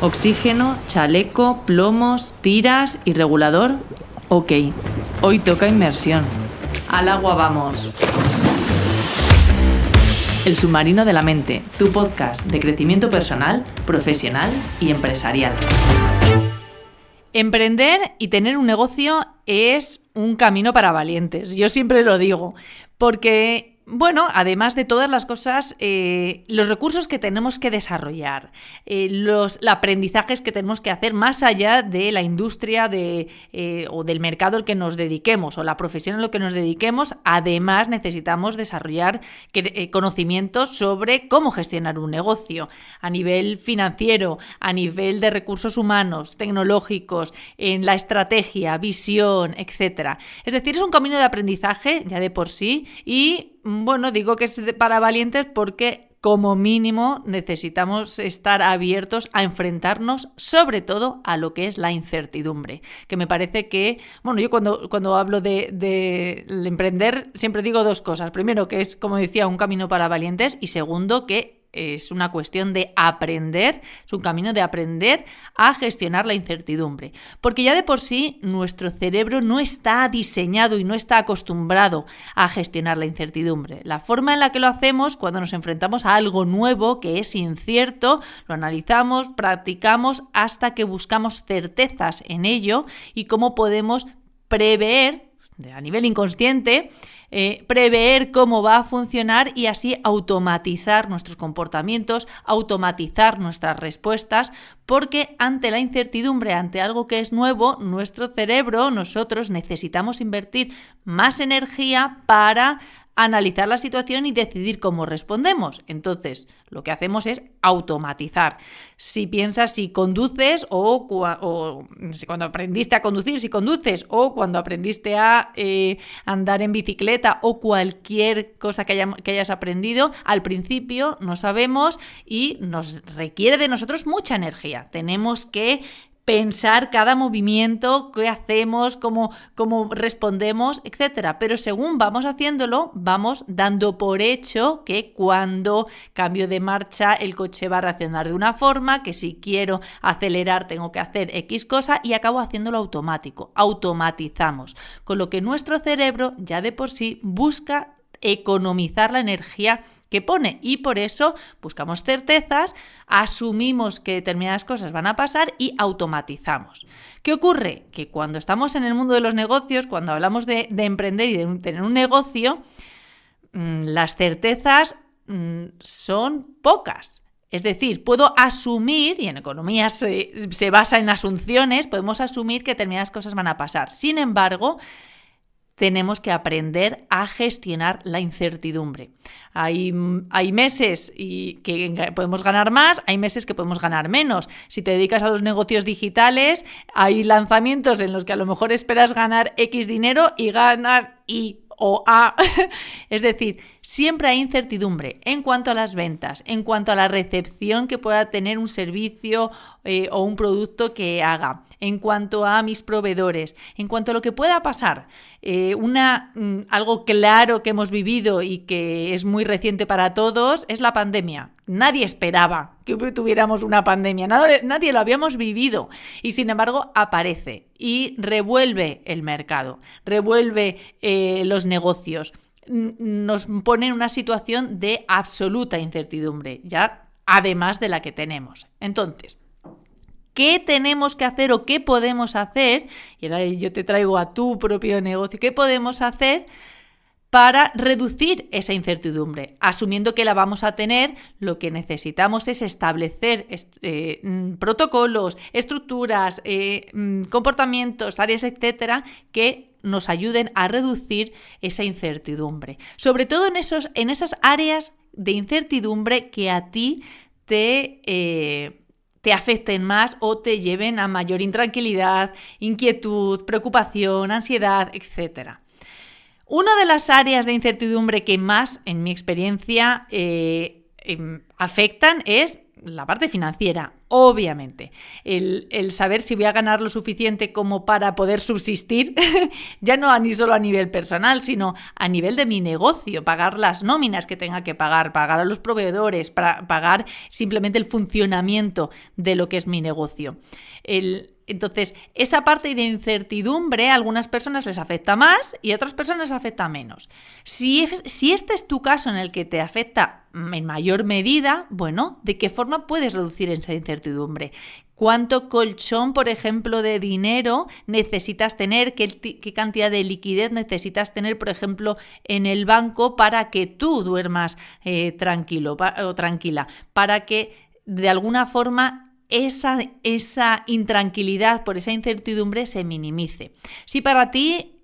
Oxígeno, chaleco, plomos, tiras y regulador. Ok, hoy toca inmersión. Al agua vamos. El submarino de la mente, tu podcast de crecimiento personal, profesional y empresarial. Emprender y tener un negocio es un camino para valientes. Yo siempre lo digo, porque además de todas las cosas, los recursos que tenemos que desarrollar, los aprendizajes que tenemos que hacer más allá de la industria o del mercado al que nos dediquemos o la profesión a la que nos dediquemos, además necesitamos desarrollar conocimientos sobre cómo gestionar un negocio a nivel financiero, a nivel de recursos humanos, tecnológicos, en la estrategia, visión, etc. Es decir, es un camino de aprendizaje ya de por sí y digo que es para valientes porque como mínimo necesitamos estar abiertos a enfrentarnos sobre todo a lo que es la incertidumbre, que me parece que, yo cuando hablo de emprender siempre digo dos cosas. Primero, que es, como decía, un camino para valientes y segundo, que es una cuestión de aprender, es un camino de aprender a gestionar la incertidumbre. Porque ya de por sí nuestro cerebro no está diseñado y no está acostumbrado a gestionar la incertidumbre. La forma en la que lo hacemos cuando nos enfrentamos a algo nuevo que es incierto, lo analizamos, practicamos hasta que buscamos certezas en ello y cómo podemos prever a nivel inconsciente, prever cómo va a funcionar y así automatizar nuestros comportamientos, automatizar nuestras respuestas, porque ante la incertidumbre, ante algo que es nuevo, nuestro cerebro, nosotros necesitamos invertir más energía para analizar la situación y decidir cómo respondemos. Entonces, lo que hacemos es automatizar. Si piensas, si conduces o cuando aprendiste a conducir, si conduces o cuando aprendiste a andar en bicicleta o cualquier cosa que hayas aprendido, al principio no sabemos y nos requiere de nosotros mucha energía. Tenemos que pensar cada movimiento, qué hacemos, cómo respondemos, etcétera. Pero según vamos haciéndolo, vamos dando por hecho que cuando cambio de marcha el coche va a reaccionar de una forma, que si quiero acelerar tengo que hacer X cosa y acabo haciéndolo automático. Automatizamos. Con lo que nuestro cerebro ya de por sí busca economizar la energía que pone y por eso buscamos certezas, asumimos que determinadas cosas van a pasar y automatizamos. ¿Qué ocurre? Que cuando estamos en el mundo de los negocios, cuando hablamos de emprender y de tener un negocio, las certezas son pocas. Es decir, puedo asumir, y en economía se basa en asunciones, podemos asumir que determinadas cosas van a pasar. Sin embargo, tenemos que aprender a gestionar la incertidumbre. Hay meses que podemos ganar más, hay meses que podemos ganar menos. Si te dedicas a los negocios digitales, hay lanzamientos en los que a lo mejor esperas ganar X dinero y ganas Y o A. Es decir, siempre hay incertidumbre en cuanto a las ventas, en cuanto a la recepción que pueda tener un servicio o un producto que haga, en cuanto a mis proveedores, en cuanto a lo que pueda pasar. Algo claro que hemos vivido y que es muy reciente para todos es la pandemia. Nadie esperaba que tuviéramos una pandemia, nadie lo habíamos vivido y sin embargo aparece y revuelve el mercado, revuelve los negocios, nos pone en una situación de absoluta incertidumbre, ya además de la que tenemos. Entonces, ¿qué tenemos que hacer o qué podemos hacer? Y ahora yo te traigo a tu propio negocio. ¿Qué podemos hacer para reducir esa incertidumbre? Asumiendo que la vamos a tener, lo que necesitamos es establecer protocolos, estructuras, comportamientos, áreas, etcétera, que nos ayuden a reducir esa incertidumbre. Sobre todo en esas áreas de incertidumbre que a ti te afecten más o te lleven a mayor intranquilidad, inquietud, preocupación, ansiedad, etc. Una de las áreas de incertidumbre que más, en mi experiencia, afectan es la parte financiera, obviamente. El saber si voy a ganar lo suficiente como para poder subsistir, ya no ni solo a nivel personal, sino a nivel de mi negocio, pagar las nóminas que tenga que pagar a los proveedores, para pagar simplemente el funcionamiento de lo que es mi negocio. Entonces, esa parte de incertidumbre a algunas personas les afecta más y a otras personas les afecta menos. Si este es tu caso en el que te afecta en mayor medida, bueno, ¿de qué forma puedes reducir esa incertidumbre? ¿Cuánto colchón, por ejemplo, de dinero necesitas tener? ¿Qué cantidad de liquidez necesitas tener, por ejemplo, en el banco para que tú duermas tranquilo o tranquila? Para que de alguna forma esa intranquilidad por esa incertidumbre se minimice. Si para ti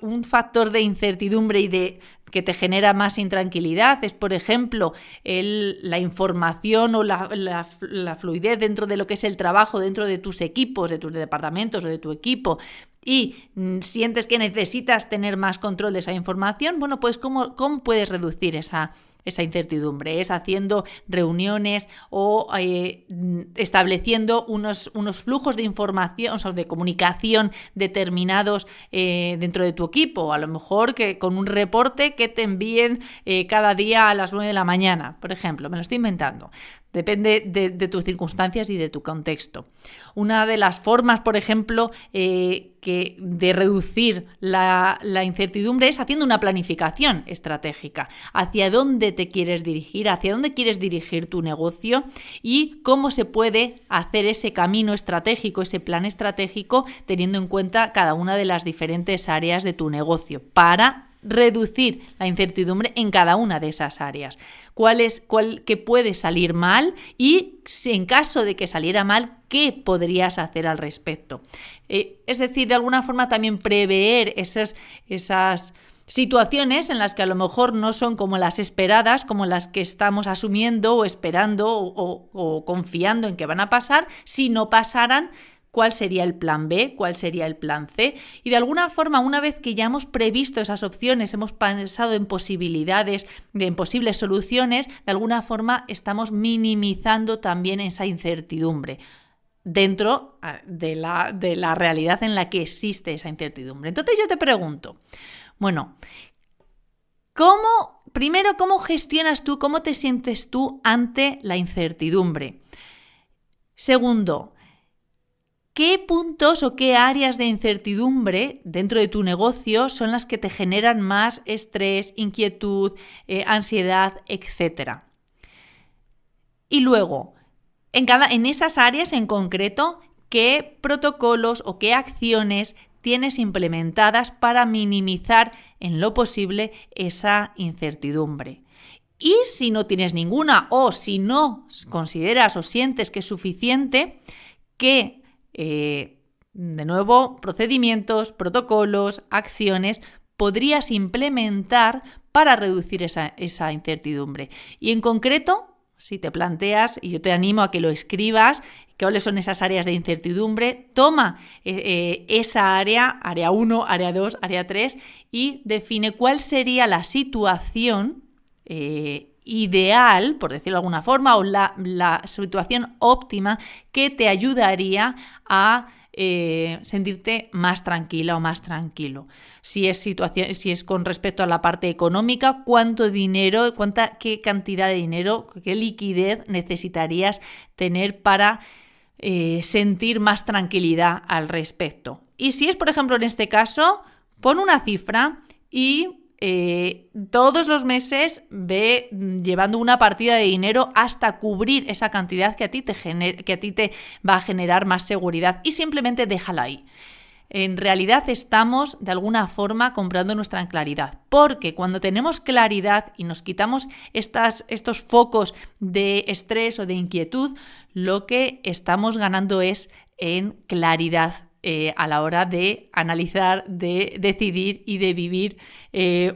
un factor de incertidumbre y que te genera más intranquilidad es, por ejemplo, la información o la fluidez dentro de lo que es el trabajo, dentro de tus equipos, de tus departamentos o de tu equipo, y sientes que necesitas tener más control de esa información, bueno, pues ¿cómo puedes reducir esa incertidumbre? Es haciendo reuniones o estableciendo unos flujos de información, o sea, de comunicación determinados dentro de tu equipo. A lo mejor que con un reporte que te envíen cada día a las 9 de la mañana, por ejemplo, me lo estoy inventando. Depende de tus circunstancias y de tu contexto. Una de las formas, por ejemplo, de reducir la incertidumbre es haciendo una planificación estratégica. ¿Hacia dónde te quieres dirigir? ¿Hacia dónde quieres dirigir tu negocio? Y cómo se puede hacer ese camino estratégico, ese plan estratégico, teniendo en cuenta cada una de las diferentes áreas de tu negocio para reducir la incertidumbre en cada una de esas áreas. ¿Qué puede salir mal? Y si en caso de que saliera mal, ¿qué podrías hacer al respecto? Es decir, de alguna forma también prever esas situaciones en las que a lo mejor no son como las esperadas, como las que estamos asumiendo o esperando o confiando en que van a pasar. Si no pasaran, ¿cuál sería el plan B? ¿Cuál sería el plan C? Y de alguna forma, una vez que ya hemos previsto esas opciones, hemos pensado en posibilidades, en posibles soluciones, de alguna forma estamos minimizando también esa incertidumbre dentro de la realidad en la que existe esa incertidumbre. Entonces yo te pregunto, bueno, ¿cómo gestionas tú, cómo te sientes tú ante la incertidumbre? Segundo, ¿qué puntos o qué áreas de incertidumbre dentro de tu negocio son las que te generan más estrés, inquietud, ansiedad, etcétera? Y luego, en esas áreas en concreto, ¿qué protocolos o qué acciones tienes implementadas para minimizar en lo posible esa incertidumbre? Y si no tienes ninguna o si no consideras o sientes que es suficiente, ¿qué de nuevo, procedimientos, protocolos, acciones podrías implementar para reducir esa incertidumbre? Y en concreto, si te planteas, y yo te animo a que lo escribas, cuáles son esas áreas de incertidumbre, toma esa área 1, área 2, área 3 y define cuál sería la situación ideal, por decirlo de alguna forma, o la situación óptima que te ayudaría a sentirte más tranquila o más tranquilo. Si es con respecto a la parte económica, ¿cuánto dinero, qué cantidad de dinero, qué liquidez necesitarías tener para sentir más tranquilidad al respecto? Y si es, por ejemplo, en este caso, pon una cifra y todos los meses ve llevando una partida de dinero hasta cubrir esa cantidad que a ti te va a generar más seguridad y simplemente déjala ahí. En realidad estamos de alguna forma comprando nuestra claridad, porque cuando tenemos claridad y nos quitamos estos focos de estrés o de inquietud, lo que estamos ganando es en claridad a la hora de analizar, de decidir y de vivir y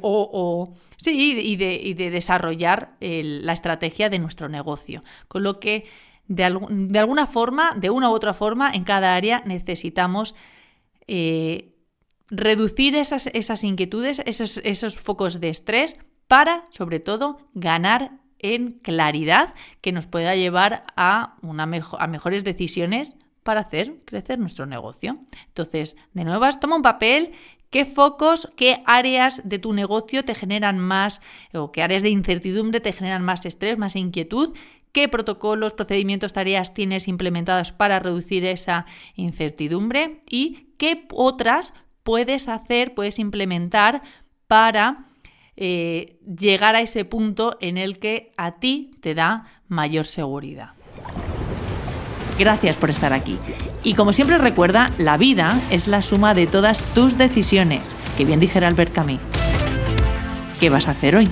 de desarrollar la estrategia de nuestro negocio. Con lo que de alguna forma, de una u otra forma, en cada área necesitamos reducir esas inquietudes, esos focos de estrés para, sobre todo, ganar en claridad que nos pueda llevar a mejores decisiones para hacer crecer nuestro negocio. Entonces, de nuevo, toma un papel. ¿Qué focos, qué áreas de tu negocio te generan más, o qué áreas de incertidumbre te generan más estrés, más inquietud? ¿Qué protocolos, procedimientos, tareas tienes implementados para reducir esa incertidumbre? ¿Y qué otras puedes implementar para llegar a ese punto en el que a ti te da mayor seguridad? Gracias por estar aquí. Y como siempre recuerda, la vida es la suma de todas tus decisiones, que bien dijera Albert Camus. ¿Qué vas a hacer hoy?